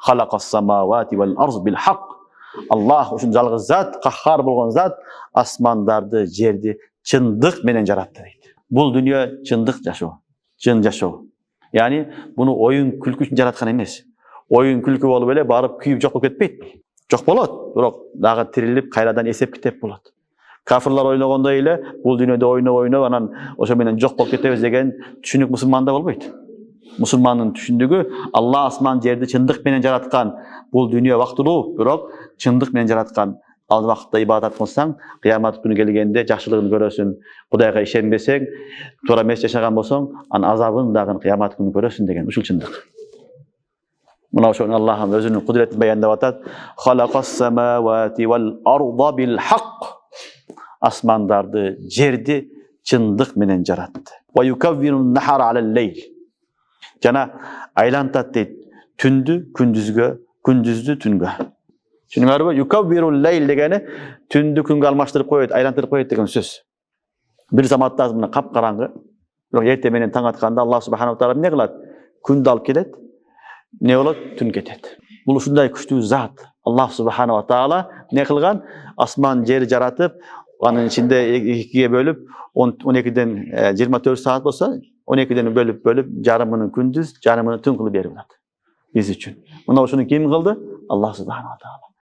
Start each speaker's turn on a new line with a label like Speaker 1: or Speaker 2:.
Speaker 1: Halaqas samawati vel arz bil haq. Allah uşun жалгыз zat, qahhar bolgan zat, asmandardı, жерди чындык менен жаратты дейт. Бул дүнүйө чындык жашоо, чын жашоо. Yani bunu oyun külkü için yaratkan emес. Oyun külkü bolup ele barıp kүйүп жок болуп кетпейт. Жок болот, бирок дагы тирилип кайрадан эсеп китеп болот. Kafirlar oynagандай эле бул дүйнөдө ойноп анан ошо менен жок болуп кетебиз деген түшүнүк мусулманда болбойт. Мусулмандын түшүндүгү Алла асман жерди чындык менен жараткан. Бул дүйнө вактылуу, бирок чындык менен жараткан. Ал вакытта ибадат кылсаң, кыямат күнү келгенде жакшылыгын көрөсүң. Кудайга ишенбесең, туура эмес жашаган болсоң, анын азабын дагы кыямат күнү көрөсүң деген ушул чындык. Мына ошону Аллах өзүнүн кудретин баяндап атат. Халaqas samawati wal arda bil haqq. Asmandарды, жерди чындык менен жаратты. Wa yukawwirun nahara 'ala al-layl. Жана айлантат дейт. Түндү күндүзгө, күндүздү түнгө. Түшүнүңөрбү? Yukawwirul layl дегени түндү күнгө алмаштырып коет, айлантырып коет деген сөз. Бир заматта мына капкараңгы, бирок эртең менен таң атканда Аллах субханаху таала эмне кылат? Күндү алып келет. Не болот? Түн кетет. Бул ушундай күчтүү зат. Аллах субханаху таала не кылган? Асман жери жаратып, анын ичинде экиге бөлүп, 12ден 24 саат болсо, 12ден бөлүп, жарымын күндүз, жарымын түн кылып берип атат. Биз үчүн. Мына ушуну ким кылды? Аллах субханаху таала.